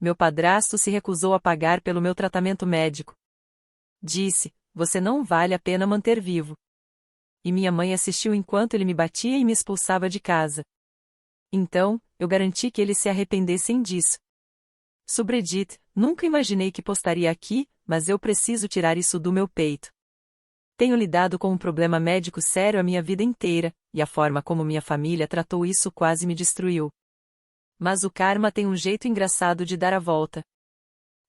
Meu padrasto se recusou a pagar pelo meu tratamento médico. Disse: "Você não vale a pena manter vivo." E minha mãe assistiu enquanto ele me batia e me expulsava de casa. Então, eu garanti que eles se arrependessem disso. Subreddit, nunca imaginei que postaria aqui, mas eu preciso tirar isso do meu peito. Tenho lidado com um problema médico sério a minha vida inteira, e a forma como minha família tratou isso quase me destruiu. Mas o karma tem um jeito engraçado de dar a volta.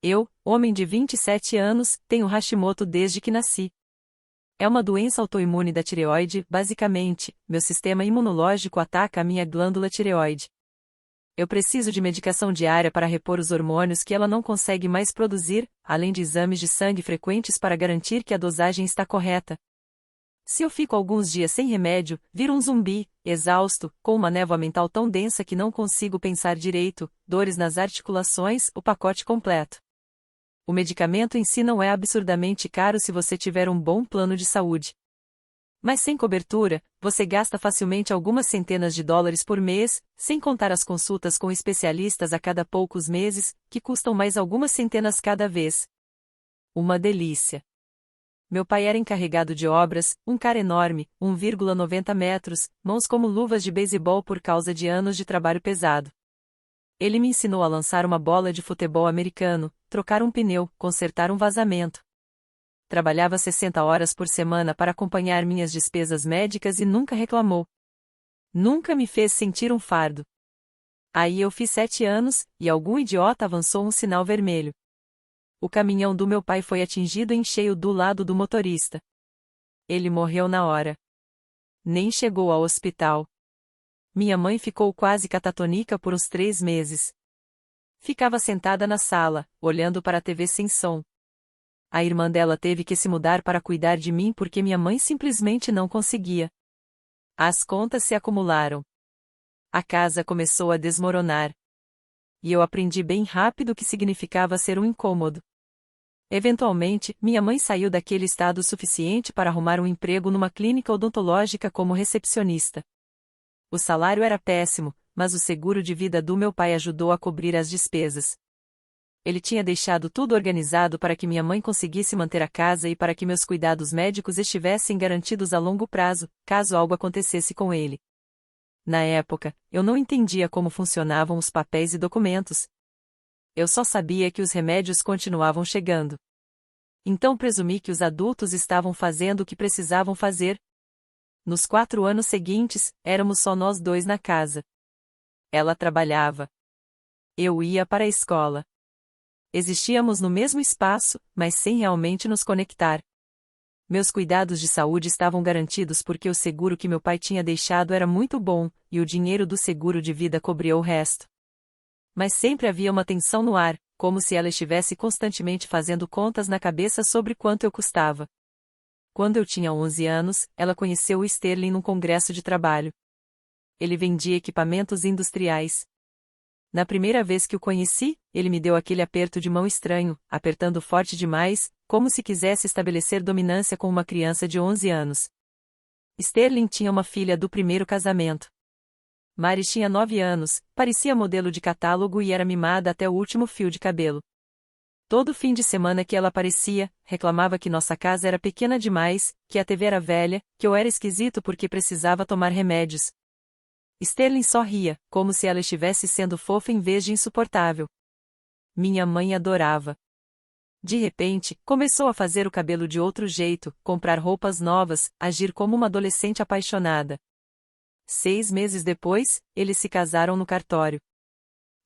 Eu, homem de 27 anos, tenho Hashimoto desde que nasci. É uma doença autoimune da tireoide, basicamente, meu sistema imunológico ataca a minha glândula tireoide. Eu preciso de medicação diária para repor os hormônios que ela não consegue mais produzir, além de exames de sangue frequentes para garantir que a dosagem está correta. Se eu fico alguns dias sem remédio, viro um zumbi, exausto, com uma névoa mental tão densa que não consigo pensar direito, dores nas articulações, o pacote completo. O medicamento em si não é absurdamente caro se você tiver um bom plano de saúde. Mas sem cobertura, você gasta facilmente algumas centenas de dólares por mês, sem contar as consultas com especialistas a cada poucos meses, que custam mais algumas centenas cada vez. Uma delícia. Meu pai era encarregado de obras, um cara enorme, 1,90 metros, mãos como luvas de beisebol por causa de anos de trabalho pesado. Ele me ensinou a lançar uma bola de futebol americano, trocar um pneu, consertar um vazamento. Trabalhava 60 horas por semana para acompanhar minhas despesas médicas e nunca reclamou. Nunca me fez sentir um fardo. Aí eu fiz 7 anos, e algum idiota avançou um sinal vermelho. O caminhão do meu pai foi atingido em cheio do lado do motorista. Ele morreu na hora. Nem chegou ao hospital. Minha mãe ficou quase catatônica por uns 3 meses. Ficava sentada na sala, olhando para a TV sem som. A irmã dela teve que se mudar para cuidar de mim porque minha mãe simplesmente não conseguia. As contas se acumularam. A casa começou a desmoronar. E eu aprendi bem rápido o que significava ser um incômodo. Eventualmente, minha mãe saiu daquele estado suficiente para arrumar um emprego numa clínica odontológica como recepcionista. O salário era péssimo, mas o seguro de vida do meu pai ajudou a cobrir as despesas. Ele tinha deixado tudo organizado para que minha mãe conseguisse manter a casa e para que meus cuidados médicos estivessem garantidos a longo prazo, caso algo acontecesse com ele. Na época, eu não entendia como funcionavam os papéis e documentos. Eu só sabia que os remédios continuavam chegando. Então presumi que os adultos estavam fazendo o que precisavam fazer. Nos 4 anos seguintes, éramos só nós dois na casa. Ela trabalhava. Eu ia para a escola. Existíamos no mesmo espaço, mas sem realmente nos conectar. Meus cuidados de saúde estavam garantidos porque o seguro que meu pai tinha deixado era muito bom, e o dinheiro do seguro de vida cobria o resto. Mas sempre havia uma tensão no ar, como se ela estivesse constantemente fazendo contas na cabeça sobre quanto eu custava. Quando eu tinha 11 anos, ela conheceu o Sterling num congresso de trabalho. Ele vendia equipamentos industriais. Na primeira vez que o conheci, ele me deu aquele aperto de mão estranho, apertando forte demais, como se quisesse estabelecer dominância com uma criança de 11 anos. Sterling tinha uma filha do primeiro casamento. Mari tinha 9 anos, parecia modelo de catálogo e era mimada até o último fio de cabelo. Todo fim de semana que ela aparecia, reclamava que nossa casa era pequena demais, que a TV era velha, que eu era esquisito porque precisava tomar remédios. Sterling só ria, como se ela estivesse sendo fofa em vez de insuportável. Minha mãe adorava. De repente, começou a fazer o cabelo de outro jeito, comprar roupas novas, agir como uma adolescente apaixonada. 6 meses depois, eles se casaram no cartório.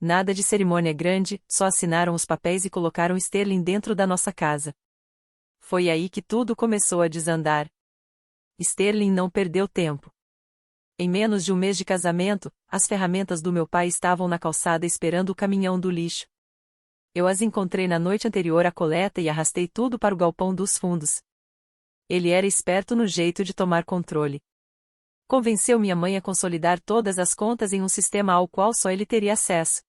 Nada de cerimônia grande, só assinaram os papéis e colocaram Sterling dentro da nossa casa. Foi aí que tudo começou a desandar. Sterling não perdeu tempo. Em menos de um mês de casamento, as ferramentas do meu pai estavam na calçada esperando o caminhão do lixo. Eu as encontrei na noite anterior à coleta e arrastei tudo para o galpão dos fundos. Ele era esperto no jeito de tomar controle. Convenceu minha mãe a consolidar todas as contas em um sistema ao qual só ele teria acesso.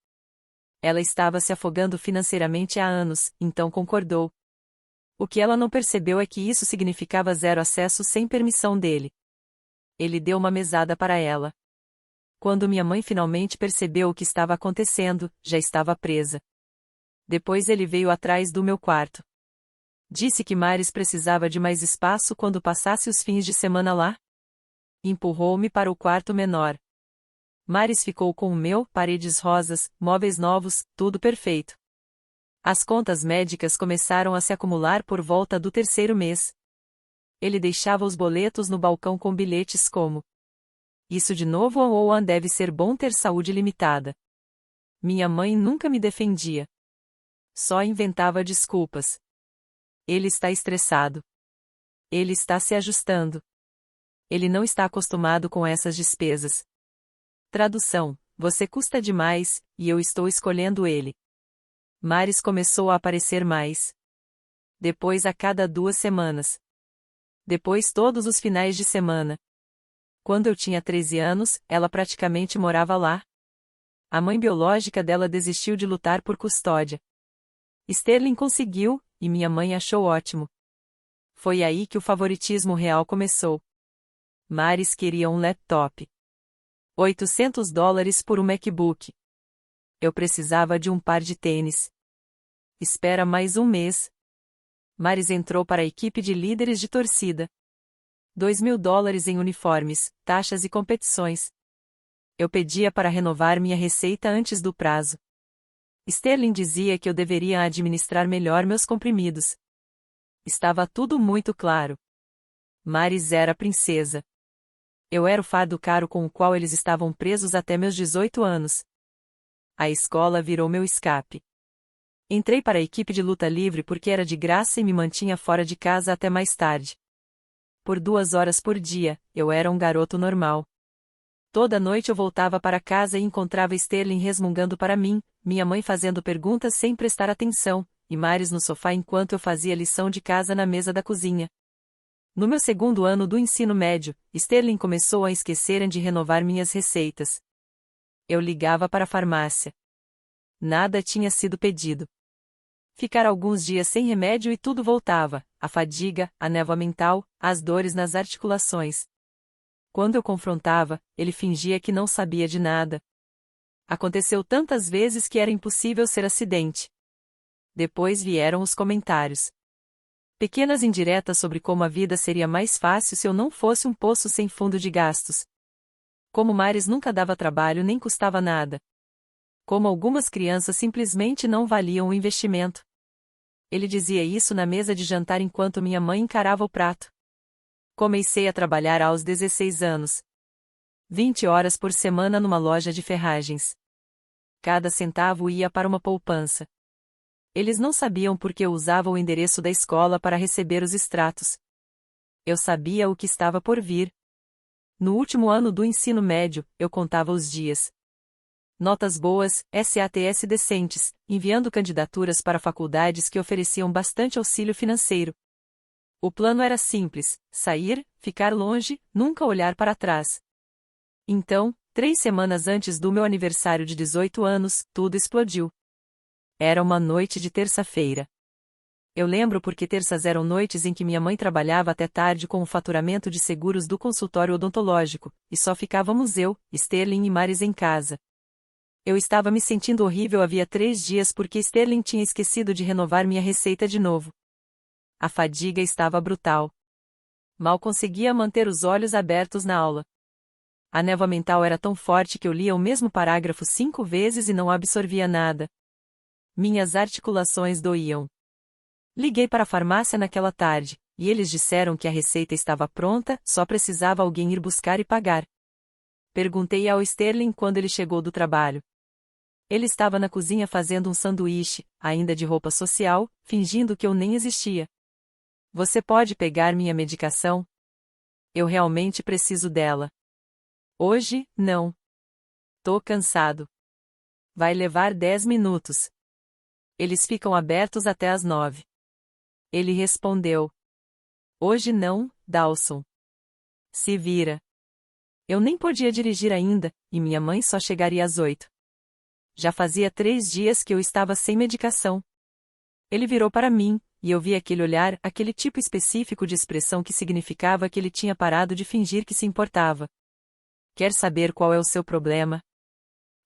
Ela estava se afogando financeiramente há anos, então concordou. O que ela não percebeu é que isso significava zero acesso sem permissão dele. Ele deu uma mesada para ela. Quando minha mãe finalmente percebeu o que estava acontecendo, já estava presa. Depois ele veio atrás do meu quarto. Disse que Maris precisava de mais espaço quando passasse os fins de semana lá. Empurrou-me para o quarto menor. Maris ficou com o meu, paredes rosas, móveis novos, tudo perfeito. As contas médicas começaram a se acumular por volta do terceiro mês. Ele deixava os boletos no balcão com bilhetes como: "Isso de novo ou deve ser bom ter saúde limitada." Minha mãe nunca me defendia. Só inventava desculpas. Ele está estressado. Ele está se ajustando. Ele não está acostumado com essas despesas. Tradução: você custa demais, e eu estou escolhendo ele. Maris começou a aparecer mais. Depois a cada 2 semanas. Depois todos os finais de semana. Quando eu tinha 13 anos, ela praticamente morava lá. A mãe biológica dela desistiu de lutar por custódia. Sterling conseguiu, e minha mãe achou ótimo. Foi aí que o favoritismo real começou. Maris queria um laptop. $800 por um MacBook. Eu precisava de um par de tênis. Espera mais um mês. Maris entrou para a equipe de líderes de torcida. $2.000 em uniformes, taxas e competições. Eu pedia para renovar minha receita antes do prazo. Sterling dizia que eu deveria administrar melhor meus comprimidos. Estava tudo muito claro. Maris era a princesa. Eu era o fardo caro com o qual eles estavam presos até meus 18 anos. A escola virou meu escape. Entrei para a equipe de luta livre porque era de graça e me mantinha fora de casa até mais tarde. Por 2 horas por dia, eu era um garoto normal. Toda noite eu voltava para casa e encontrava Sterling resmungando para mim, minha mãe fazendo perguntas sem prestar atenção, e Maris no sofá enquanto eu fazia lição de casa na mesa da cozinha. No meu segundo ano do ensino médio, Sterling começou a esquecer de renovar minhas receitas. Eu ligava para a farmácia. Nada tinha sido pedido. Ficar alguns dias sem remédio e tudo voltava, a fadiga, a névoa mental, as dores nas articulações. Quando eu confrontava, ele fingia que não sabia de nada. Aconteceu tantas vezes que era impossível ser acidente. Depois vieram os comentários. Pequenas indiretas sobre como a vida seria mais fácil se eu não fosse um poço sem fundo de gastos. Como Maris nunca dava trabalho nem custava nada. Como algumas crianças simplesmente não valiam o investimento. Ele dizia isso na mesa de jantar enquanto minha mãe encarava o prato. Comecei a trabalhar aos 16 anos. 20 horas por semana numa loja de ferragens. Cada centavo ia para uma poupança. Eles não sabiam porque eu usava o endereço da escola para receber os extratos. Eu sabia o que estava por vir. No último ano do ensino médio, eu contava os dias. Notas boas, SATs decentes, enviando candidaturas para faculdades que ofereciam bastante auxílio financeiro. O plano era simples: sair, ficar longe, nunca olhar para trás. Então, 3 semanas antes do meu aniversário de 18 anos, tudo explodiu. Era uma noite de terça-feira. Eu lembro porque terças eram noites em que minha mãe trabalhava até tarde com o faturamento de seguros do consultório odontológico, e só ficávamos eu, Sterling e Maris em casa. Eu estava me sentindo horrível havia 3 dias porque Sterling tinha esquecido de renovar minha receita de novo. A fadiga estava brutal. Mal conseguia manter os olhos abertos na aula. A névoa mental era tão forte que eu lia o mesmo parágrafo 5 vezes e não absorvia nada. Minhas articulações doíam. Liguei para a farmácia naquela tarde, e eles disseram que a receita estava pronta, só precisava alguém ir buscar e pagar. Perguntei ao Sterling quando ele chegou do trabalho. Ele estava na cozinha fazendo um sanduíche, ainda de roupa social, fingindo que eu nem existia. Você pode pegar minha medicação? Eu realmente preciso dela. Hoje, não. Tô cansado. Vai levar 10 minutos. Eles ficam abertos até às 9. Ele respondeu. Hoje não, Dawson. Se vira. Eu nem podia dirigir ainda, e minha mãe só chegaria às 8. Já fazia 3 dias que eu estava sem medicação. Ele virou para mim, e eu vi aquele olhar, aquele tipo específico de expressão que significava que ele tinha parado de fingir que se importava. Quer saber qual é o seu problema?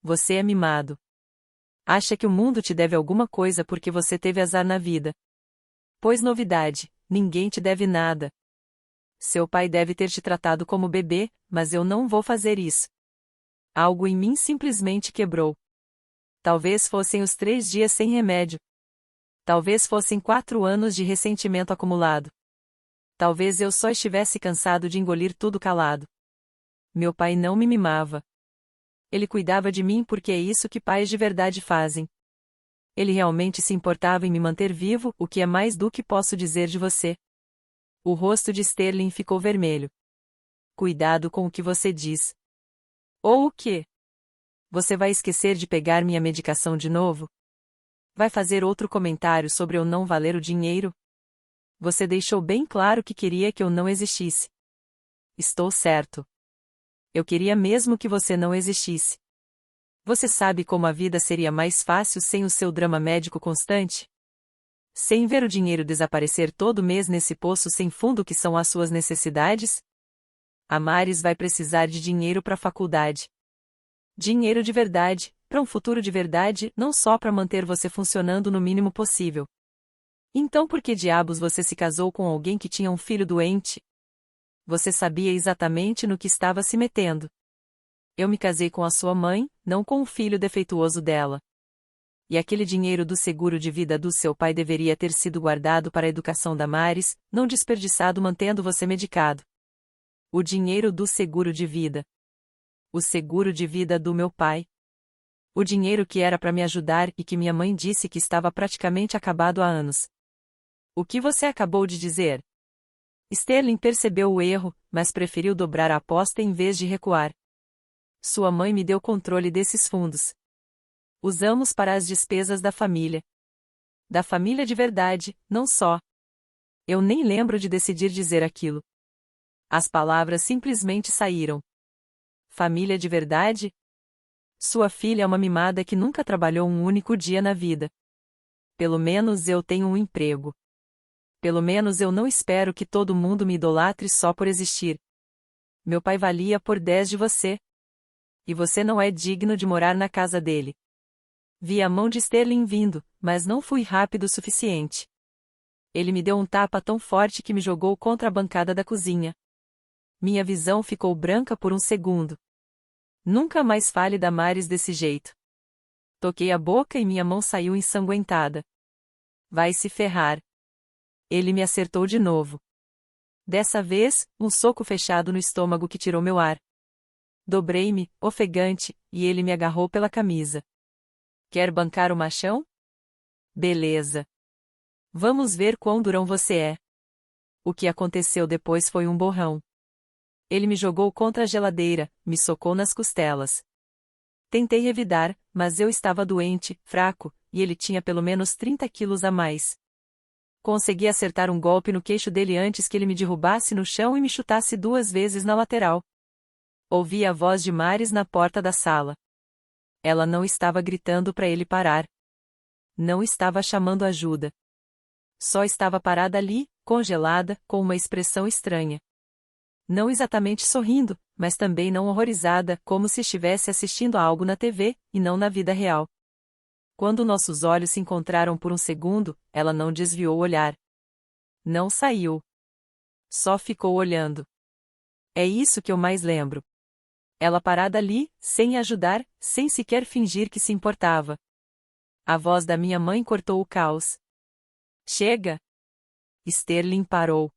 Você é mimado. Acha que o mundo te deve alguma coisa porque você teve azar na vida. Pois novidade, ninguém te deve nada. Seu pai deve ter te tratado como bebê, mas eu não vou fazer isso. Algo em mim simplesmente quebrou. Talvez fossem os 3 dias sem remédio. Talvez fossem 4 anos de ressentimento acumulado. Talvez eu só estivesse cansado de engolir tudo calado. Meu pai não me mimava. Ele cuidava de mim porque é isso que pais de verdade fazem. Ele realmente se importava em me manter vivo, o que é mais do que posso dizer de você. O rosto de Sterling ficou vermelho. Cuidado com o que você diz. Ou o quê? Você vai esquecer de pegar minha medicação de novo? Vai fazer outro comentário sobre eu não valer o dinheiro? Você deixou bem claro que queria que eu não existisse. Estou certo. Eu queria mesmo que você não existisse. Você sabe como a vida seria mais fácil sem o seu drama médico constante? Sem ver o dinheiro desaparecer todo mês nesse poço sem fundo que são as suas necessidades? A Maris vai precisar de dinheiro para a faculdade. Dinheiro de verdade, para um futuro de verdade, não só para manter você funcionando no mínimo possível. Então por que diabos você se casou com alguém que tinha um filho doente? Você sabia exatamente no que estava se metendo. Eu me casei com a sua mãe, não com o filho defeituoso dela. E aquele dinheiro do seguro de vida do seu pai deveria ter sido guardado para a educação da Maris, não desperdiçado mantendo você medicado. O dinheiro do seguro de vida. O seguro de vida do meu pai. O dinheiro que era para me ajudar e que minha mãe disse que estava praticamente acabado há anos. O que você acabou de dizer? Sterling percebeu o erro, mas preferiu dobrar a aposta em vez de recuar. Sua mãe me deu controle desses fundos. Usamos para as despesas da família. Da família de verdade, não só. Eu nem lembro de decidir dizer aquilo. As palavras simplesmente saíram. Família de verdade? Sua filha é uma mimada que nunca trabalhou um único dia na vida. Pelo menos eu tenho um emprego. Pelo menos eu não espero que todo mundo me idolatre só por existir. Meu pai valia por 10 de você. E você não é digno de morar na casa dele. Vi a mão de Sterling vindo, mas não fui rápido o suficiente. Ele me deu um tapa tão forte que me jogou contra a bancada da cozinha. Minha visão ficou branca por um segundo. Nunca mais fale da Maris desse jeito. Toquei a boca e minha mão saiu ensanguentada. Vai se ferrar. Ele me acertou de novo. Dessa vez, um soco fechado no estômago que tirou meu ar. Dobrei-me, ofegante, e ele me agarrou pela camisa. Quer bancar o machão? Beleza. Vamos ver quão durão você é. O que aconteceu depois foi um borrão. Ele me jogou contra a geladeira, me socou nas costelas. Tentei revidar, mas eu estava doente, fraco, e ele tinha pelo menos 30 quilos a mais. Consegui acertar um golpe no queixo dele antes que ele me derrubasse no chão e me chutasse 2 vezes na lateral. Ouvi a voz de Maris na porta da sala. Ela não estava gritando para ele parar. Não estava chamando ajuda. Só estava parada ali, congelada, com uma expressão estranha. Não exatamente sorrindo, mas também não horrorizada, como se estivesse assistindo a algo na TV, e não na vida real. Quando nossos olhos se encontraram por um segundo, ela não desviou o olhar. Não saiu. Só ficou olhando. É isso que eu mais lembro. Ela parada ali, sem ajudar, sem sequer fingir que se importava. A voz da minha mãe cortou o caos. Chega! Sterling parou.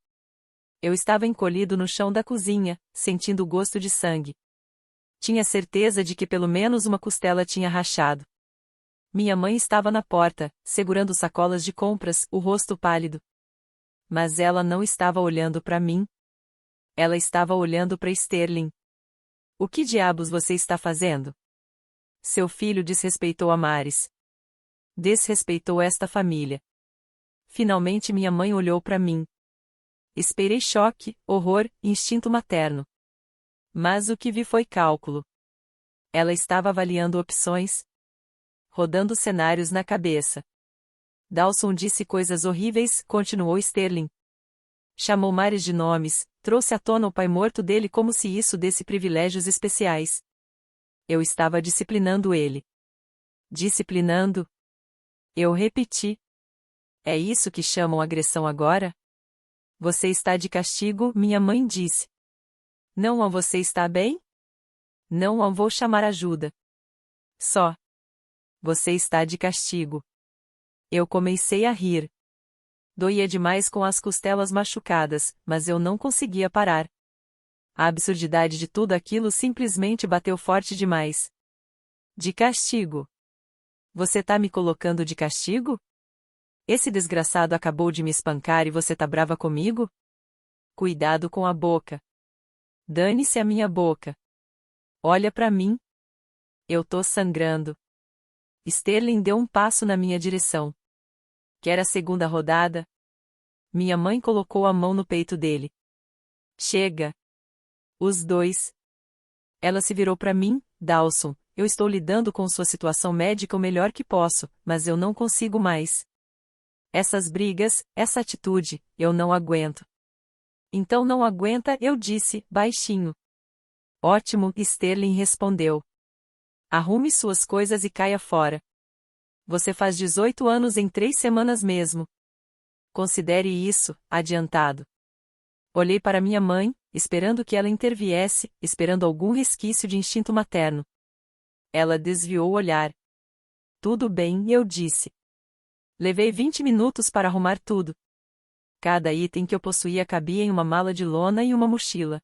Eu estava encolhido no chão da cozinha, sentindo o gosto de sangue. Tinha certeza de que pelo menos uma costela tinha rachado. Minha mãe estava na porta, segurando sacolas de compras, o rosto pálido. Mas ela não estava olhando para mim. Ela estava olhando para Sterling. O que diabos você está fazendo? Seu filho desrespeitou a Maris. Desrespeitou esta família. Finalmente minha mãe olhou para mim. Esperei choque, horror, instinto materno. Mas o que vi foi cálculo. Ela estava avaliando opções, rodando cenários na cabeça. Dawson disse coisas horríveis, continuou Sterling. Chamou Maris de nomes, trouxe à tona o pai morto dele como se isso desse privilégios especiais. Eu estava disciplinando ele. Disciplinando? Eu repeti. É isso que chamam agressão agora? Você está de castigo, minha mãe disse. Não, você está bem? Não, vou chamar ajuda. Só. Você está de castigo. Eu comecei a rir. Doía demais com as costelas machucadas, mas eu não conseguia parar. A absurdidade de tudo aquilo simplesmente bateu forte demais. De castigo. Você tá me colocando de castigo? Esse desgraçado acabou de me espancar e você tá brava comigo? Cuidado com a boca. Dane-se a minha boca. Olha pra mim. Eu tô sangrando. Sterling deu um passo na minha direção. Quer a segunda rodada? Minha mãe colocou a mão no peito dele. Chega. Os dois. Ela se virou pra mim. Dawson, eu estou lidando com sua situação médica o melhor que posso, mas eu não consigo mais. Essas brigas, essa atitude, eu não aguento. Então não aguenta, eu disse, baixinho. Ótimo, Sterling respondeu. Arrume suas coisas e caia fora. Você faz 18 anos em 3 semanas mesmo. Considere isso, adiantado. Olhei para minha mãe, esperando que ela interviesse, esperando algum resquício de instinto materno. Ela desviou o olhar. Tudo bem, eu disse. Levei 20 minutos para arrumar tudo. Cada item que eu possuía cabia em uma mala de lona e uma mochila.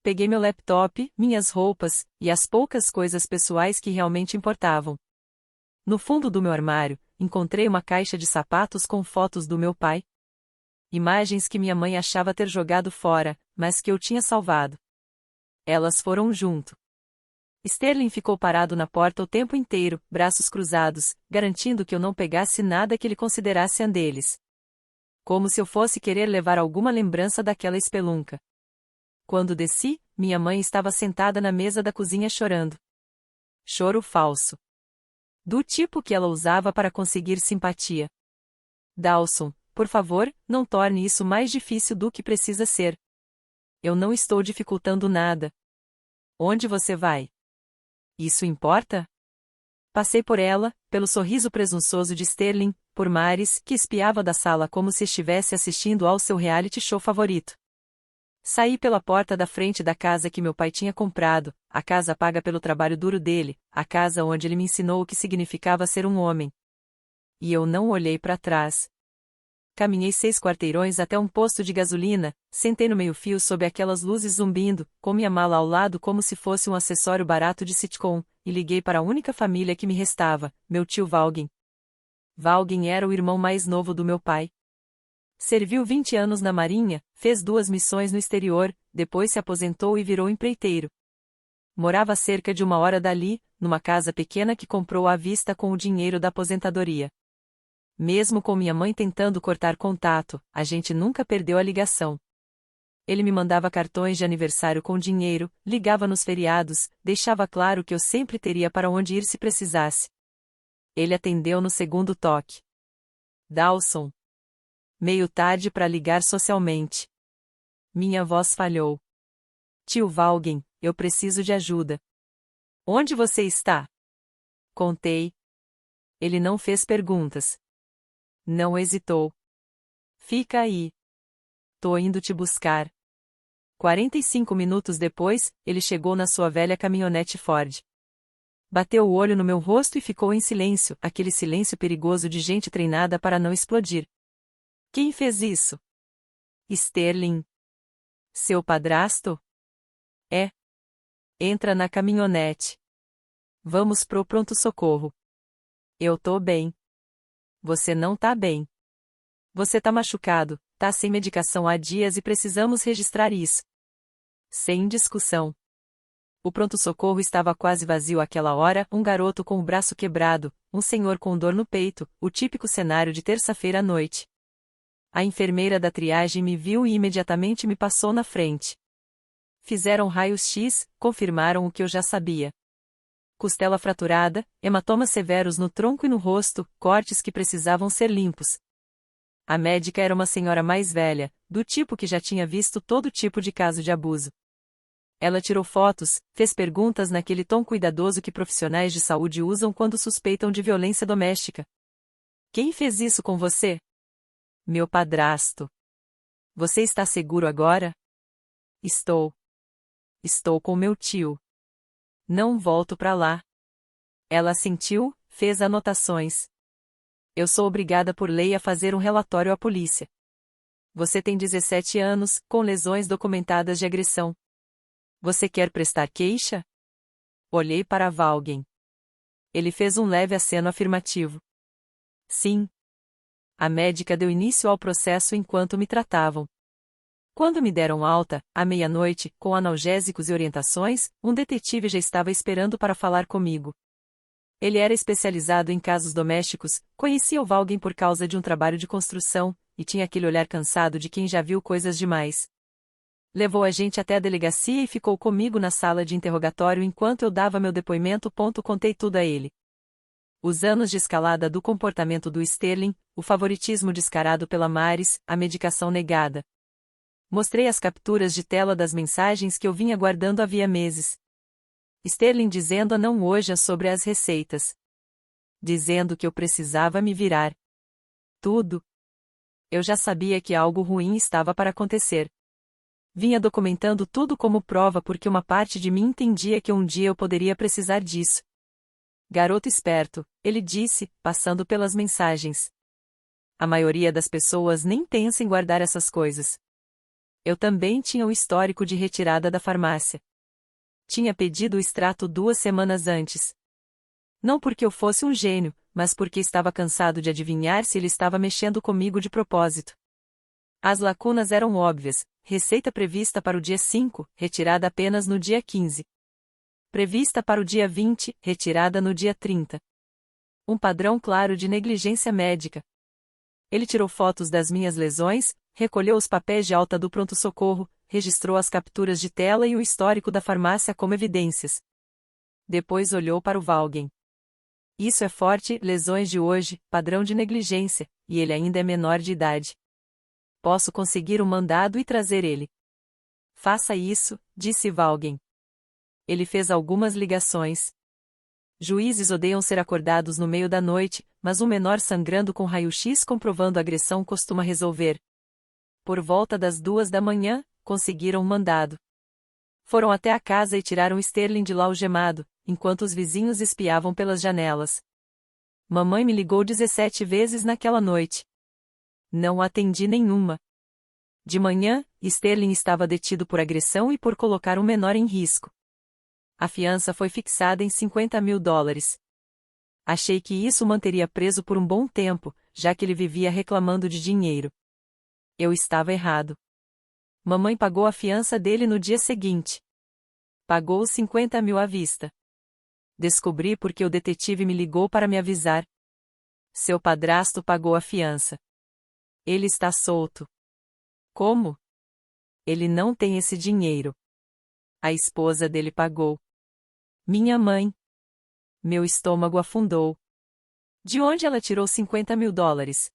Peguei meu laptop, minhas roupas, e as poucas coisas pessoais que realmente importavam. No fundo do meu armário, encontrei uma caixa de sapatos com fotos do meu pai. Imagens que minha mãe achava ter jogado fora, mas que eu tinha salvado. Elas foram junto. Sterling ficou parado na porta o tempo inteiro, braços cruzados, garantindo que eu não pegasse nada que ele considerasse deles. Como se eu fosse querer levar alguma lembrança daquela espelunca. Quando desci, minha mãe estava sentada na mesa da cozinha chorando. Choro falso. Do tipo que ela usava para conseguir simpatia. Dawson, por favor, não torne isso mais difícil do que precisa ser. Eu não estou dificultando nada. Onde você vai? Isso importa? Passei por ela, pelo sorriso presunçoso de Sterling, por Maris, que espiava da sala como se estivesse assistindo ao seu reality show favorito. Saí pela porta da frente da casa que meu pai tinha comprado, a casa paga pelo trabalho duro dele, a casa onde ele me ensinou o que significava ser um homem. E eu não olhei para trás. Caminhei 6 quarteirões até um posto de gasolina, sentei no meio-fio sob aquelas luzes zumbindo, com minha mala ao lado como se fosse um acessório barato de sitcom, e liguei para a única família que me restava, meu tio Vaughan. Vaughan era o irmão mais novo do meu pai. Serviu 20 anos na Marinha, fez 2 missões no exterior, depois se aposentou e virou empreiteiro. Morava a cerca de 1 hora dali, numa casa pequena que comprou à vista com o dinheiro da aposentadoria. Mesmo com minha mãe tentando cortar contato, a gente nunca perdeu a ligação. Ele me mandava cartões de aniversário com dinheiro, ligava nos feriados, deixava claro que eu sempre teria para onde ir se precisasse. Ele atendeu no segundo toque. Dawson. Meio tarde para ligar socialmente. Minha voz falhou. Tio Vaughan, eu preciso de ajuda. Onde você está? Contei. Ele não fez perguntas. Não hesitou. Fica aí. Tô indo te buscar. 45 minutos depois, ele chegou na sua velha caminhonete Ford. Bateu o olho no meu rosto e ficou em silêncio, aquele silêncio perigoso de gente treinada para não explodir. Quem fez isso? Sterling. Seu padrasto? É. Entra na caminhonete. Vamos pro pronto-socorro. Eu tô bem. Você não tá bem. Você tá machucado, tá sem medicação há dias e precisamos registrar isso. Sem discussão. O pronto-socorro estava quase vazio àquela hora, um garoto com o braço quebrado, um senhor com dor no peito, o típico cenário de terça-feira à noite. A enfermeira da triagem me viu e imediatamente me passou na frente. Fizeram raios-x, confirmaram o que eu já sabia. Costela fraturada, hematomas severos no tronco e no rosto, cortes que precisavam ser limpos. A médica era uma senhora mais velha, do tipo que já tinha visto todo tipo de caso de abuso. Ela tirou fotos, fez perguntas naquele tom cuidadoso que profissionais de saúde usam quando suspeitam de violência doméstica. Quem fez isso com você? Meu padrasto. Você está seguro agora? Estou. Estou com meu tio. Não volto para lá. Ela assentiu, fez anotações. Eu sou obrigada por lei a fazer um relatório à polícia. Você tem 17 anos, com lesões documentadas de agressão. Você quer prestar queixa? Olhei para Vaughan. Ele fez um leve aceno afirmativo. Sim. A médica deu início ao processo enquanto me tratavam. Quando me deram alta, à meia-noite, com analgésicos e orientações, um detetive já estava esperando para falar comigo. Ele era especializado em casos domésticos, conhecia o Vaughan por causa de um trabalho de construção, e tinha aquele olhar cansado de quem já viu coisas demais. Levou a gente até a delegacia e ficou comigo na sala de interrogatório enquanto eu dava meu depoimento. Contei tudo a ele. Os anos de escalada do comportamento do Sterling, o favoritismo descarado pela Maris, a medicação negada. Mostrei as capturas de tela das mensagens que eu vinha guardando havia meses. Sterling dizendo a não hoje sobre as receitas. Dizendo que eu precisava me virar. Tudo. Eu já sabia que algo ruim estava para acontecer. Vinha documentando tudo como prova porque uma parte de mim entendia que um dia eu poderia precisar disso. Garoto esperto, ele disse, passando pelas mensagens. A maioria das pessoas nem pensa em guardar essas coisas. Eu também tinha o histórico de retirada da farmácia. Tinha pedido o extrato 2 semanas antes. Não porque eu fosse um gênio, mas porque estava cansado de adivinhar se ele estava mexendo comigo de propósito. As lacunas eram óbvias: receita prevista para o dia 5, retirada apenas no dia 15. Prevista para o dia 20, retirada no dia 30. Um padrão claro de negligência médica. Ele tirou fotos das minhas lesões, recolheu os papéis de alta do pronto-socorro, registrou as capturas de tela e o histórico da farmácia como evidências. Depois olhou para o Vaughan. Isso é forte, lesões de hoje, padrão de negligência, e ele ainda é menor de idade. Posso conseguir um mandado e trazer ele. Faça isso, disse Vaughan. Ele fez algumas ligações. Juízes odeiam ser acordados no meio da noite, mas um menor sangrando com raio-x comprovando agressão costuma resolver. Por volta das 2 da manhã, conseguiram um mandado. Foram até a casa e tiraram Sterling de lá algemado, enquanto os vizinhos espiavam pelas janelas. Mamãe me ligou 17 vezes naquela noite. Não atendi nenhuma. De manhã, Sterling estava detido por agressão e por colocar um menor em risco. A fiança foi fixada em $50.000. Achei que isso o manteria preso por um bom tempo, já que ele vivia reclamando de dinheiro. Eu estava errado. Mamãe pagou a fiança dele no dia seguinte. Pagou os 50.000 à vista. Descobri porque o detetive me ligou para me avisar. Seu padrasto pagou a fiança. Ele está solto. Como? Ele não tem esse dinheiro. A esposa dele pagou. Minha mãe. Meu estômago afundou. De onde ela tirou $50.000?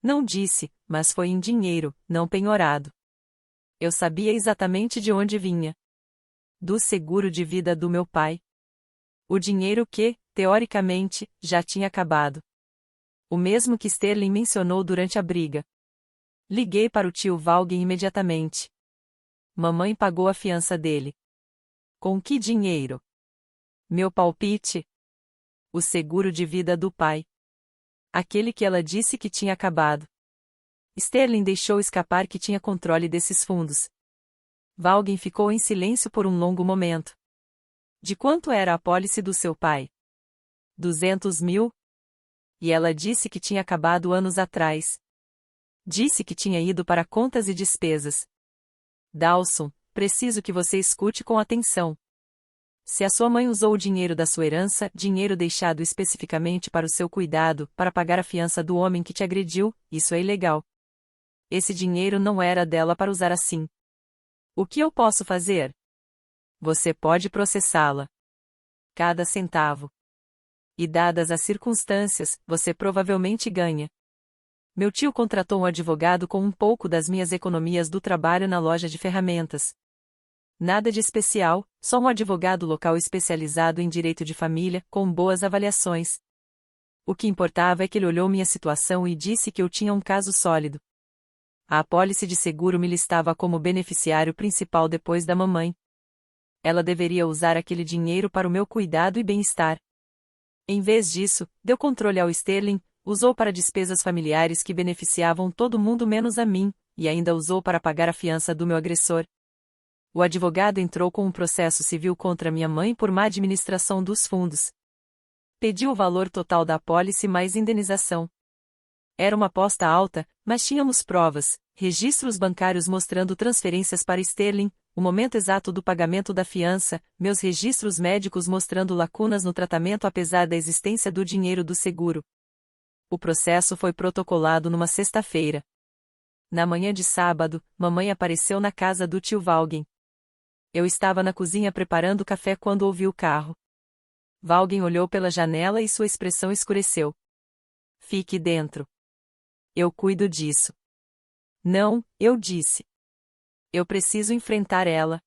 Não disse, mas foi em dinheiro, não penhorado. Eu sabia exatamente de onde vinha. Do seguro de vida do meu pai. O dinheiro que, teoricamente, já tinha acabado. O mesmo que Sterling mencionou durante a briga. Liguei para o tio Vaughan imediatamente. Mamãe pagou a fiança dele. Com que dinheiro? Meu palpite? O seguro de vida do pai. Aquele que ela disse que tinha acabado. Sterling deixou escapar que tinha controle desses fundos. Vaughan ficou em silêncio por um longo momento. De quanto era a apólice do seu pai? 200.000? E ela disse que tinha acabado anos atrás. Disse que tinha ido para contas e despesas. Dawson, preciso que você escute com atenção. Se a sua mãe usou o dinheiro da sua herança, dinheiro deixado especificamente para o seu cuidado, para pagar a fiança do homem que te agrediu, isso é ilegal. Esse dinheiro não era dela para usar assim. O que eu posso fazer? Você pode processá-la. Cada centavo. E dadas as circunstâncias, você provavelmente ganha. Meu tio contratou um advogado com um pouco das minhas economias do trabalho na loja de ferramentas. Nada de especial, só um advogado local especializado em direito de família, com boas avaliações. O que importava é que ele olhou minha situação e disse que eu tinha um caso sólido. A apólice de seguro me listava como beneficiário principal depois da mamãe. Ela deveria usar aquele dinheiro para o meu cuidado e bem-estar. Em vez disso, deu controle ao Sterling, usou para despesas familiares que beneficiavam todo mundo menos a mim, e ainda usou para pagar a fiança do meu agressor. O advogado entrou com um processo civil contra minha mãe por má administração dos fundos. Pediu o valor total da apólice mais indenização. Era uma aposta alta, mas tínhamos provas, registros bancários mostrando transferências para Sterling, o momento exato do pagamento da fiança, meus registros médicos mostrando lacunas no tratamento apesar da existência do dinheiro do seguro. O processo foi protocolado numa sexta-feira. Na manhã de sábado, mamãe apareceu na casa do tio Valgen. Eu estava na cozinha preparando café quando ouvi o carro. Valgen olhou pela janela e sua expressão escureceu. Fique dentro. Eu cuido disso. Não, eu disse. Eu preciso enfrentar ela.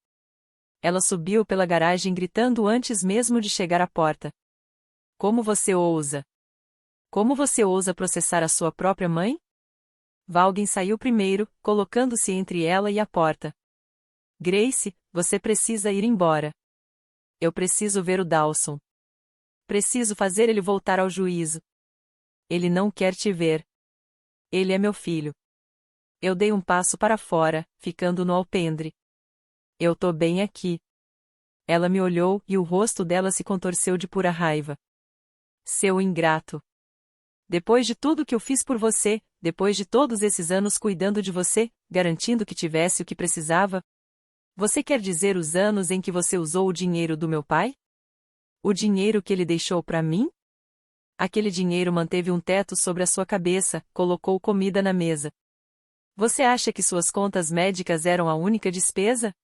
Ela subiu pela garagem gritando antes mesmo de chegar à porta. Como você ousa? Como você ousa processar a sua própria mãe? Valgen saiu primeiro, colocando-se entre ela e a porta. Grace, você precisa ir embora. Eu preciso ver o Dawson. Preciso fazer ele voltar ao juízo. Ele não quer te ver. Ele é meu filho. Eu dei um passo para fora, ficando no alpendre. Eu tô bem aqui. Ela me olhou e o rosto dela se contorceu de pura raiva. Seu ingrato. Depois de tudo que eu fiz por você, depois de todos esses anos cuidando de você, garantindo que tivesse o que precisava, você quer dizer os anos em que você usou o dinheiro do meu pai? O dinheiro que ele deixou para mim? Aquele dinheiro manteve um teto sobre a sua cabeça, colocou comida na mesa. Você acha que suas contas médicas eram a única despesa?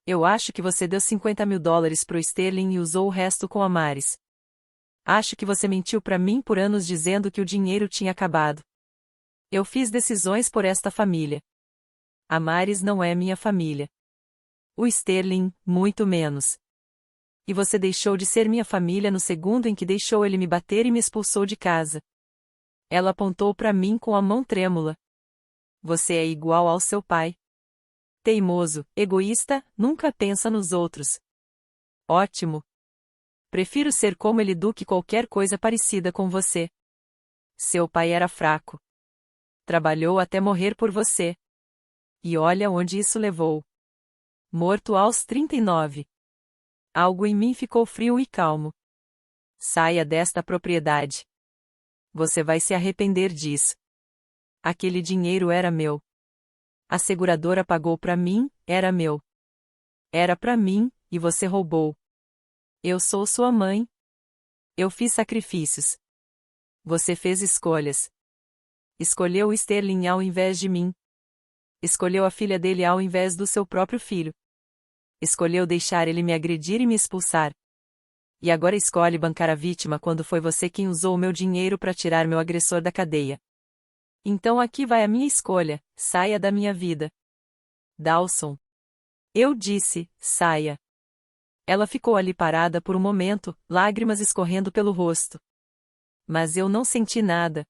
Eu acho que você deu $50.000 pro Sterling e usou o resto com a Maris. Acho que você mentiu para mim por anos dizendo que o dinheiro tinha acabado. Eu fiz decisões por esta família. A Maris não é minha família. O Sterling, muito menos. E você deixou de ser minha família no segundo em que deixou ele me bater e me expulsou de casa. Ela apontou para mim com a mão trêmula. Você é igual ao seu pai. Teimoso, egoísta, nunca pensa nos outros. Ótimo. Prefiro ser como ele do que qualquer coisa parecida com você. Seu pai era fraco. Trabalhou até morrer por você. E olha onde isso levou. Morto aos 39. Algo em mim ficou frio e calmo. Saia desta propriedade. Você vai se arrepender disso. Aquele dinheiro era meu. A seguradora pagou para mim, era meu. Era para mim, e você roubou. Eu sou sua mãe. Eu fiz sacrifícios. Você fez escolhas. Escolheu o Sterling ao invés de mim. Escolheu a filha dele ao invés do seu próprio filho. Escolheu deixar ele me agredir e me expulsar. E agora escolhe bancar a vítima quando foi você quem usou o meu dinheiro para tirar meu agressor da cadeia. Então aqui vai a minha escolha, saia da minha vida. Dawson. Eu disse, saia. Ela ficou ali parada por um momento, lágrimas escorrendo pelo rosto. Mas eu não senti nada.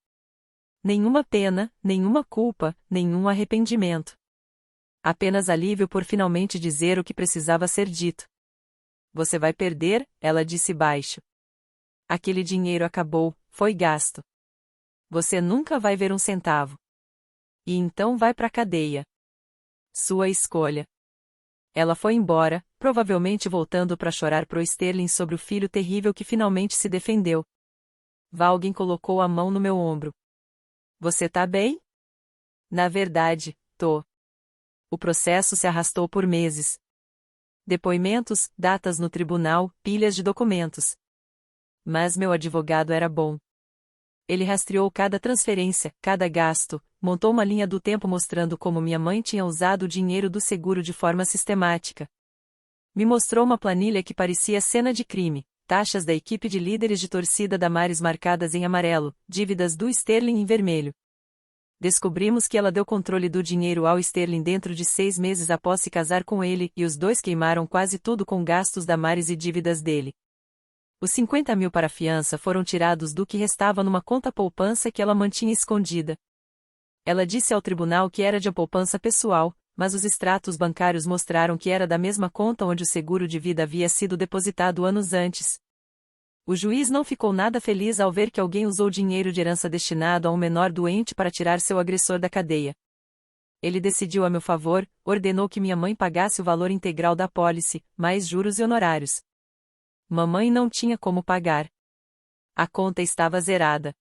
Nenhuma pena, nenhuma culpa, nenhum arrependimento. Apenas alívio por finalmente dizer o que precisava ser dito. Você vai perder, ela disse baixo. Aquele dinheiro acabou, foi gasto. Você nunca vai ver um centavo. E então vai pra cadeia. Sua escolha. Ela foi embora, provavelmente voltando para chorar pro Sterling sobre o filho terrível que finalmente se defendeu. Valgen colocou a mão no meu ombro. Você tá bem? Na verdade, tô. O processo se arrastou por meses. Depoimentos, datas no tribunal, pilhas de documentos. Mas meu advogado era bom. Ele rastreou cada transferência, cada gasto, montou uma linha do tempo mostrando como minha mãe tinha usado o dinheiro do seguro de forma sistemática. Me mostrou uma planilha que parecia cena de crime, taxas da equipe de líderes de torcida da Maris marcadas em amarelo, dívidas do Sterling em vermelho. Descobrimos que ela deu controle do dinheiro ao Sterling dentro de 6 meses após se casar com ele, e os dois queimaram quase tudo com gastos da Maris e dívidas dele. Os 50 mil para a fiança foram tirados do que restava numa conta poupança que ela mantinha escondida. Ela disse ao tribunal que era de poupança pessoal, mas os extratos bancários mostraram que era da mesma conta onde o seguro de vida havia sido depositado anos antes. O juiz não ficou nada feliz ao ver que alguém usou dinheiro de herança destinado a um menor doente para tirar seu agressor da cadeia. Ele decidiu a meu favor, ordenou que minha mãe pagasse o valor integral da apólice, mais juros e honorários. Mamãe não tinha como pagar. A conta estava zerada.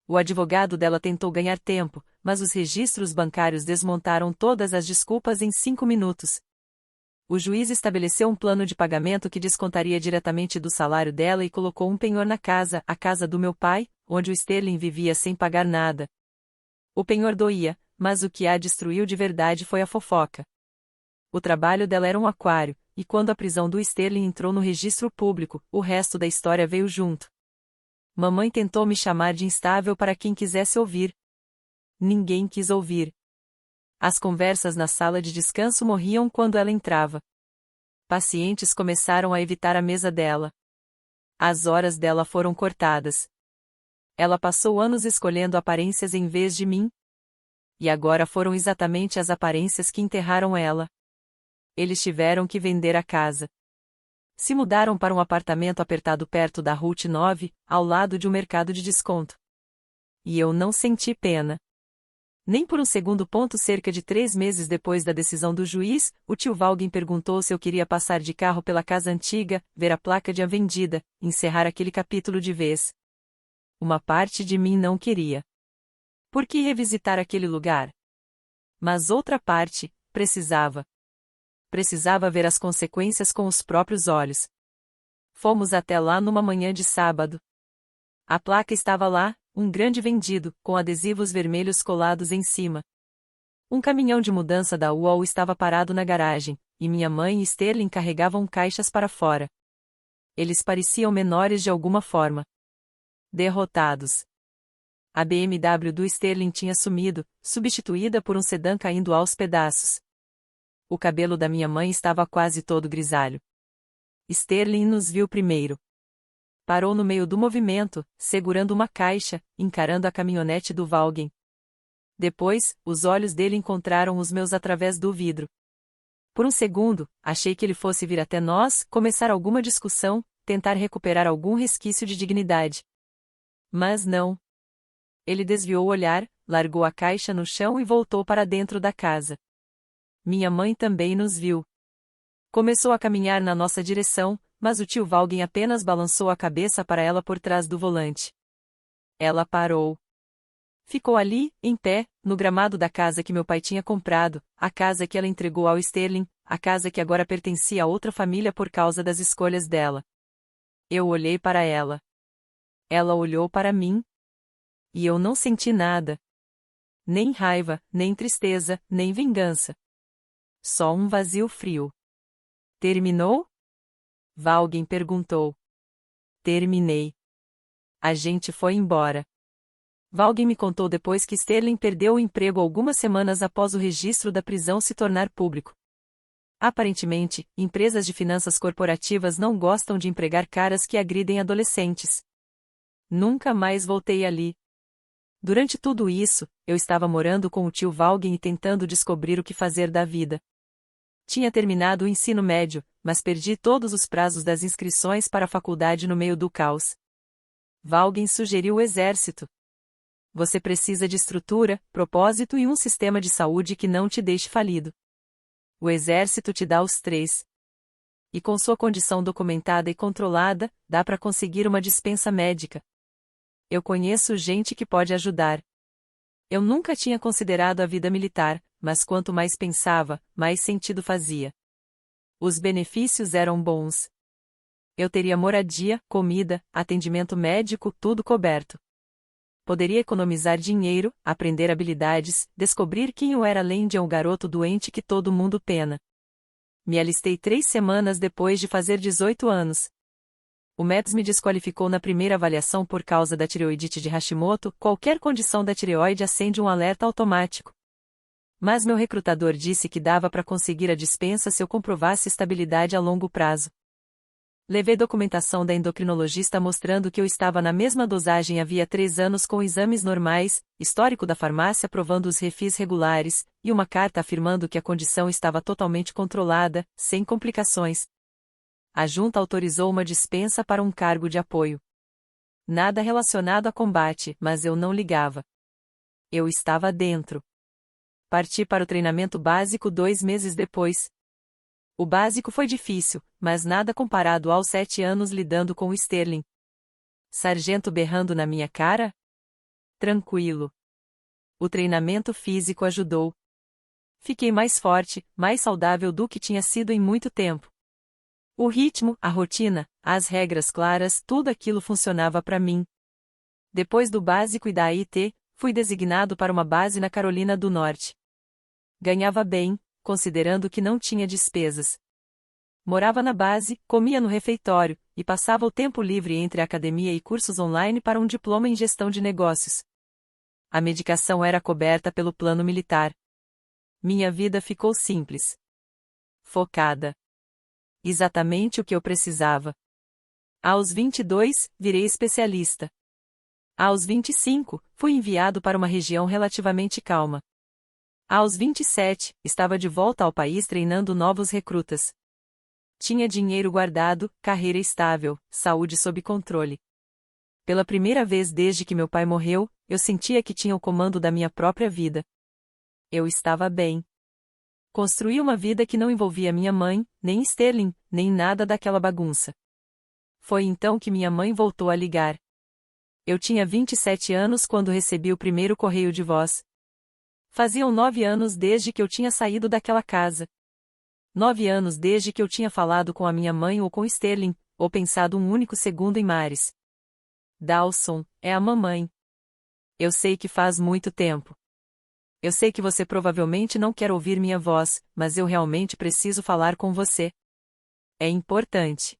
O advogado dela tentou ganhar tempo, mas os registros bancários desmontaram todas as desculpas em 5 minutos. O juiz estabeleceu um plano de pagamento que descontaria diretamente do salário dela e colocou um penhor na casa, a casa do meu pai, onde o Sterling vivia sem pagar nada. O penhor doía, mas o que a destruiu de verdade foi a fofoca. O trabalho dela era um aquário, e quando a prisão do Sterling entrou no registro público, o resto da história veio junto. Mamãe tentou me chamar de instável para quem quisesse ouvir. Ninguém quis ouvir. As conversas na sala de descanso morriam quando ela entrava. Pacientes começaram a evitar a mesa dela. As horas dela foram cortadas. Ela passou anos escolhendo aparências em vez de mim. E agora foram exatamente as aparências que enterraram ela. Eles tiveram que vender a casa. Se mudaram para um apartamento apertado perto da Route 9, ao lado de um mercado de desconto. E eu não senti pena. Nem por um segundo. Cerca de 3 meses depois da decisão do juiz, o tio Valgem perguntou se eu queria passar de carro pela casa antiga, ver a placa de a vendida, encerrar aquele capítulo de vez. Uma parte de mim não queria. Por que revisitar aquele lugar? Mas outra parte, precisava. Precisava ver as consequências com os próprios olhos. Fomos até lá numa manhã de sábado. A placa estava lá, um grande vendido, com adesivos vermelhos colados em cima. Um caminhão de mudança da UOL estava parado na garagem, e minha mãe e Sterling carregavam caixas para fora. Eles pareciam menores de alguma forma. Derrotados. A BMW do Sterling tinha sumido, substituída por um sedã caindo aos pedaços. O cabelo da minha mãe estava quase todo grisalho. Sterling nos viu primeiro. Parou no meio do movimento, segurando uma caixa, encarando a caminhonete do Valgem. Depois, os olhos dele encontraram os meus através do vidro. Por um segundo, achei que ele fosse vir até nós, começar alguma discussão, tentar recuperar algum resquício de dignidade. Mas não. Ele desviou o olhar, largou a caixa no chão e voltou para dentro da casa. Minha mãe também nos viu. Começou a caminhar na nossa direção, mas o tio Valgem apenas balançou a cabeça para ela por trás do volante. Ela parou. Ficou ali, em pé, no gramado da casa que meu pai tinha comprado, a casa que ela entregou ao Sterling, a casa que agora pertencia a outra família por causa das escolhas dela. Eu olhei para ela. Ela olhou para mim. E eu não senti nada. Nem raiva, nem tristeza, nem vingança. Só um vazio frio. Terminou? Valgem perguntou. Terminei. A gente foi embora. Valgem me contou depois que Sterling perdeu o emprego algumas semanas após o registro da prisão se tornar público. Aparentemente, empresas de finanças corporativas não gostam de empregar caras que agridem adolescentes. Nunca mais voltei ali. Durante tudo isso, eu estava morando com o tio Valgem e tentando descobrir o que fazer da vida. Tinha terminado o ensino médio, mas perdi todos os prazos das inscrições para a faculdade no meio do caos. Valgem sugeriu o exército. Você precisa de estrutura, propósito e um sistema de saúde que não te deixe falido. O exército te dá os 3. E com sua condição documentada e controlada, dá para conseguir uma dispensa médica. Eu conheço gente que pode ajudar. Eu nunca tinha considerado a vida militar, mas quanto mais pensava, mais sentido fazia. Os benefícios eram bons. Eu teria moradia, comida, atendimento médico, tudo coberto. Poderia economizar dinheiro, aprender habilidades, descobrir quem eu era além de um garoto doente que todo mundo pena. Me alistei 3 semanas depois de fazer 18 anos. O MEPS me desqualificou na primeira avaliação por causa da tireoidite de Hashimoto. Qualquer condição da tireoide acende um alerta automático. Mas meu recrutador disse que dava para conseguir a dispensa se eu comprovasse estabilidade a longo prazo. Levei documentação da endocrinologista mostrando que eu estava na mesma dosagem havia 3 anos com exames normais, histórico da farmácia provando os refis regulares, e uma carta afirmando que a condição estava totalmente controlada, sem complicações. A junta autorizou uma dispensa para um cargo de apoio. Nada relacionado a combate, mas eu não ligava. Eu estava dentro. Parti para o treinamento básico 2 meses depois. O básico foi difícil, mas nada comparado aos 7 anos lidando com o Sterling. Sargento berrando na minha cara? Tranquilo. O treinamento físico ajudou. Fiquei mais forte, mais saudável do que tinha sido em muito tempo. O ritmo, a rotina, as regras claras, tudo aquilo funcionava para mim. Depois do básico e da AIT, fui designado para uma base na Carolina do Norte. Ganhava bem, considerando que não tinha despesas. Morava na base, comia no refeitório, e passava o tempo livre entre a academia e cursos online para um diploma em gestão de negócios. A medicação era coberta pelo plano militar. Minha vida ficou simples. Focada. Exatamente o que eu precisava. Aos 22, virei especialista. Aos 25, fui enviado para uma região relativamente calma. Aos 27, estava de volta ao país treinando novos recrutas. Tinha dinheiro guardado, carreira estável, saúde sob controle. Pela primeira vez desde que meu pai morreu, eu sentia que tinha o comando da minha própria vida. Eu estava bem. Construí uma vida que não envolvia minha mãe, nem Sterling, nem nada daquela bagunça. Foi então que minha mãe voltou a ligar. Eu tinha 27 anos quando recebi o primeiro correio de voz. Faziam 9 anos desde que eu tinha saído daquela casa. 9 anos desde que eu tinha falado com a minha mãe ou com Sterling, ou pensado um único segundo em Maris. Dawson, é a mamãe. Eu sei que faz muito tempo. Eu sei que você provavelmente não quer ouvir minha voz, mas eu realmente preciso falar com você. É importante.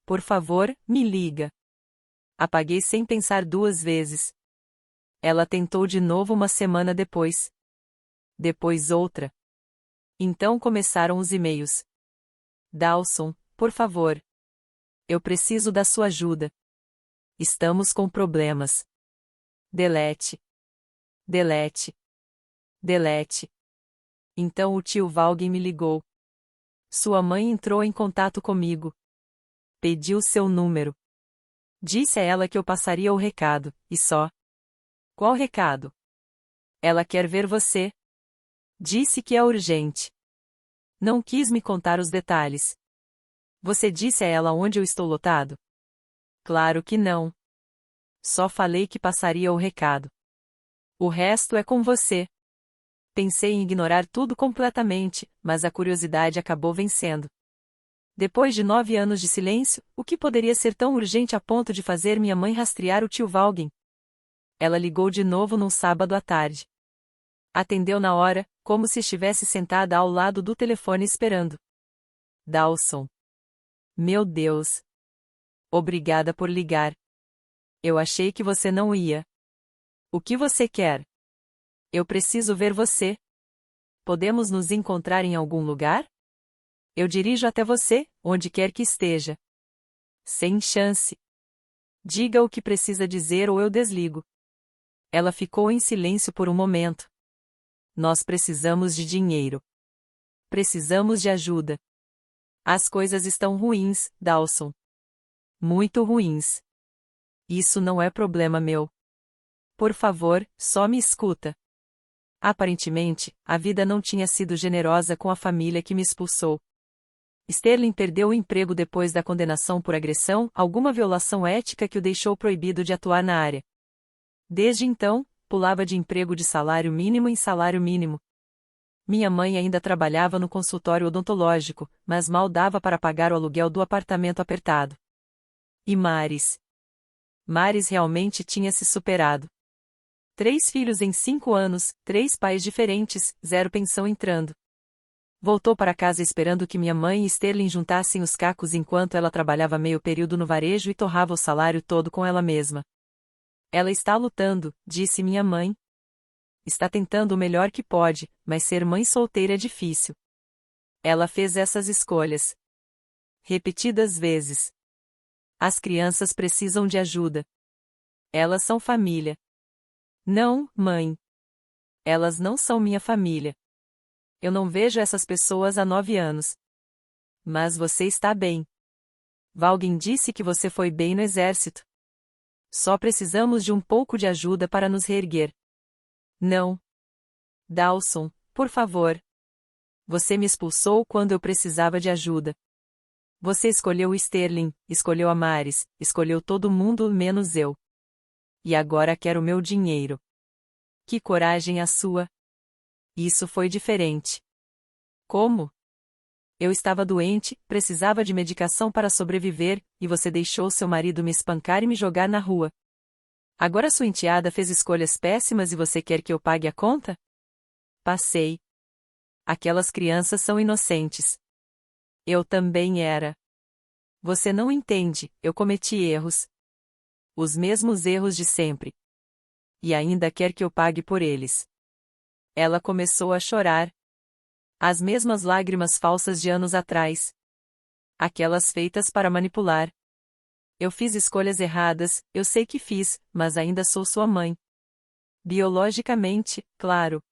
Por favor, me liga. Apaguei sem pensar 2 vezes. Ela tentou de novo uma semana depois. Depois outra. Então começaram os e-mails. Dawson, por favor. Eu preciso da sua ajuda. Estamos com problemas. Delete. Delete. Delete. Então o tio Valgem me ligou. Sua mãe entrou em contato comigo. Pediu seu número. Disse a ela que eu passaria o recado, e só. Qual recado? Ela quer ver você. Disse que é urgente. Não quis me contar os detalhes. Você disse a ela onde eu estou lotado? Claro que não. Só falei que passaria o recado. O resto é com você. Pensei em ignorar tudo completamente, mas a curiosidade acabou vencendo. Depois de 9 anos de silêncio, o que poderia ser tão urgente a ponto de fazer minha mãe rastrear o tio Valgem? Ela ligou de novo num sábado à tarde. Atendeu na hora, como se estivesse sentada ao lado do telefone esperando. Dawson. Meu Deus. Obrigada por ligar. Eu achei que você não ia. O que você quer? Eu preciso ver você. Podemos nos encontrar em algum lugar? Eu dirijo até você, onde quer que esteja. Sem chance. Diga o que precisa dizer ou eu desligo. Ela ficou em silêncio por um momento. Nós precisamos de dinheiro. Precisamos de ajuda. As coisas estão ruins, Dawson. Muito ruins. Isso não é problema meu. Por favor, só me escuta. Aparentemente, a vida não tinha sido generosa com a família que me expulsou. Sterling perdeu o emprego depois da condenação por agressão, alguma violação ética que o deixou proibido de atuar na área. Desde então, pulava de emprego de salário mínimo em salário mínimo. Minha mãe ainda trabalhava no consultório odontológico, mas mal dava para pagar o aluguel do apartamento apertado. E Maris? Maris realmente tinha se superado. 3 filhos em 5 anos, 3 pais diferentes, 0 pensão entrando. Voltou para casa esperando que minha mãe e Sterling juntassem os cacos enquanto ela trabalhava meio período no varejo e torrava o salário todo com ela mesma. Ela está lutando, disse minha mãe. Está tentando o melhor que pode, mas ser mãe solteira é difícil. Ela fez essas escolhas repetidas vezes. As crianças precisam de ajuda. Elas são família. Não, mãe. Elas não são minha família. Eu não vejo essas pessoas há 9 anos. Mas você está bem. Valgin disse que você foi bem no exército. Só precisamos de um pouco de ajuda para nos reerguer. Não. Dawson, por favor. Você me expulsou quando eu precisava de ajuda. Você escolheu o Sterling, escolheu a Maris, escolheu todo mundo menos eu. E agora quer o meu dinheiro. Que coragem a sua! Isso foi diferente. Como? Eu estava doente, precisava de medicação para sobreviver, e você deixou seu marido me espancar e me jogar na rua. Agora sua enteada fez escolhas péssimas e você quer que eu pague a conta? Passei. Aquelas crianças são inocentes. Eu também era. Você não entende, eu cometi erros. Os mesmos erros de sempre. E ainda quer que eu pague por eles. Ela começou a chorar. As mesmas lágrimas falsas de anos atrás. Aquelas feitas para manipular. Eu fiz escolhas erradas, eu sei que fiz, mas ainda sou sua mãe. Biologicamente, claro.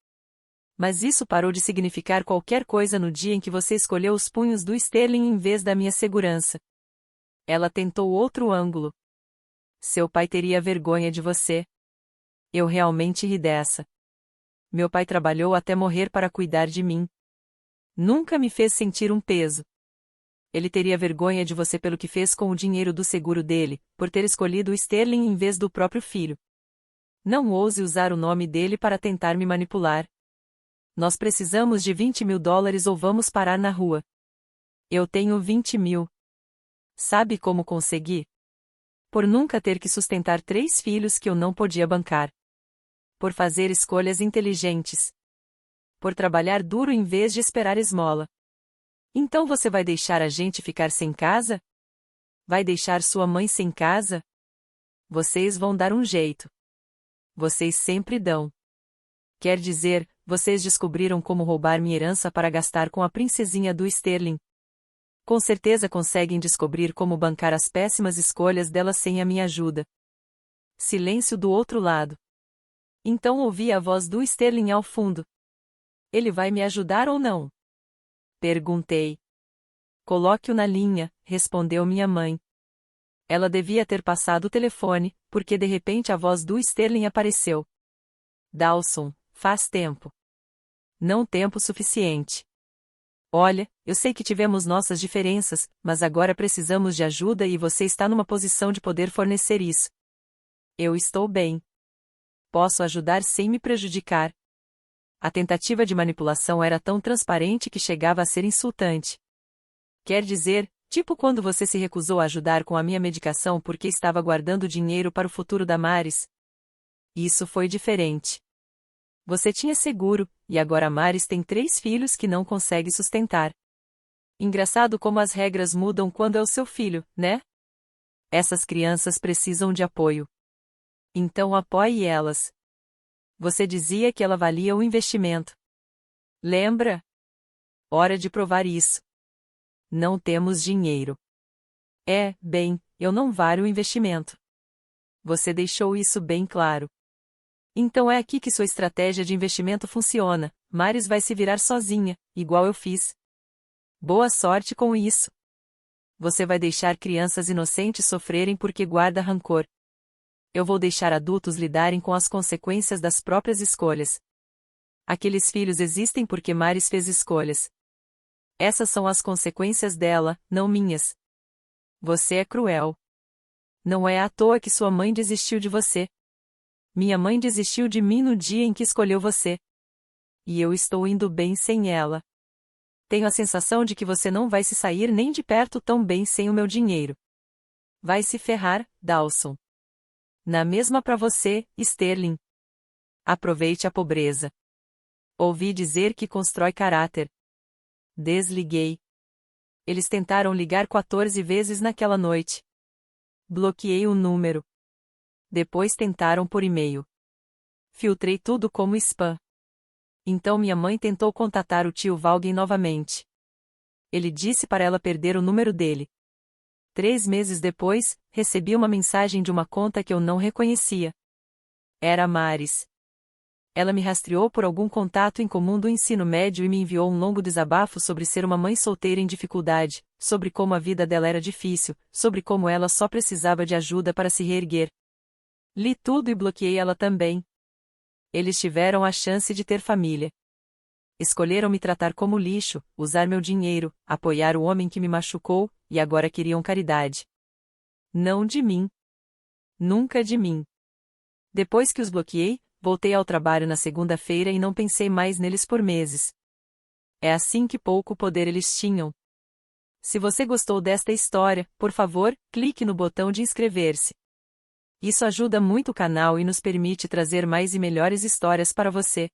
Mas isso parou de significar qualquer coisa no dia em que você escolheu os punhos do Sterling em vez da minha segurança. Ela tentou outro ângulo. Seu pai teria vergonha de você. Eu realmente ri dessa. Meu pai trabalhou até morrer para cuidar de mim. Nunca me fez sentir um peso. Ele teria vergonha de você pelo que fez com o dinheiro do seguro dele, por ter escolhido o Sterling em vez do próprio filho. Não ouse usar o nome dele para tentar me manipular. Nós precisamos de $20.000 ou vamos parar na rua. Eu tenho 20.000. Sabe como consegui? Por nunca ter que sustentar 3 filhos que eu não podia bancar. Por fazer escolhas inteligentes. Por trabalhar duro em vez de esperar esmola. Então você vai deixar a gente ficar sem casa? Vai deixar sua mãe sem casa? Vocês vão dar um jeito. Vocês sempre dão. Quer dizer, vocês descobriram como roubar minha herança para gastar com a princesinha do Sterling. Com certeza conseguem descobrir como bancar as péssimas escolhas dela sem a minha ajuda. Silêncio do outro lado. Então ouvi a voz do Sterling ao fundo. Ele vai me ajudar ou não? Perguntei. Coloque-o na linha, respondeu minha mãe. Ela devia ter passado o telefone, porque de repente a voz do Sterling apareceu. Dawson, faz tempo. Não tempo suficiente. Olha, eu sei que tivemos nossas diferenças, mas agora precisamos de ajuda e você está numa posição de poder fornecer isso. Eu estou bem. Posso ajudar sem me prejudicar. A tentativa de manipulação era tão transparente que chegava a ser insultante. Quer dizer, tipo quando você se recusou a ajudar com a minha medicação porque estava guardando dinheiro para o futuro da Maris. Isso foi diferente. Você tinha seguro, e agora a Maris tem 3 filhos que não consegue sustentar. Engraçado como as regras mudam quando é o seu filho, né? Essas crianças precisam de apoio. Então apoie elas. Você dizia que ela valia o investimento. Lembra? Hora de provar isso. Não temos dinheiro. Bem, eu não valho o investimento. Você deixou isso bem claro. Então é aqui que sua estratégia de investimento funciona. Maris vai se virar sozinha, igual eu fiz. Boa sorte com isso. Você vai deixar crianças inocentes sofrerem porque guarda rancor. Eu vou deixar adultos lidarem com as consequências das próprias escolhas. Aqueles filhos existem porque Maris fez escolhas. Essas são as consequências dela, não minhas. Você é cruel. Não é à toa que sua mãe desistiu de você. Minha mãe desistiu de mim no dia em que escolheu você. E eu estou indo bem sem ela. Tenho a sensação de que você não vai se sair nem de perto tão bem sem o meu dinheiro. Vai se ferrar, Dawson. Na mesma para você, Sterling. Aproveite a pobreza. Ouvi dizer que constrói caráter. Desliguei. Eles tentaram ligar 14 vezes naquela noite. Bloqueei o número. Depois tentaram por e-mail. Filtrei tudo como spam. Então minha mãe tentou contatar o tio Valgen novamente. Ele disse para ela perder o número dele. 3 meses depois, recebi uma mensagem de uma conta que eu não reconhecia. Era a Maris. Ela me rastreou por algum contato em comum do ensino médio e me enviou um longo desabafo sobre ser uma mãe solteira em dificuldade, sobre como a vida dela era difícil, sobre como ela só precisava de ajuda para se reerguer. Li tudo e bloqueei ela também. Eles tiveram a chance de ter família. Escolheram me tratar como lixo, usar meu dinheiro, apoiar o homem que me machucou, e agora queriam caridade. Não de mim. Nunca de mim. Depois que os bloqueei, voltei ao trabalho na segunda-feira e não pensei mais neles por meses. É assim que pouco poder eles tinham. Se você gostou desta história, por favor, clique no botão de inscrever-se. Isso ajuda muito o canal e nos permite trazer mais e melhores histórias para você.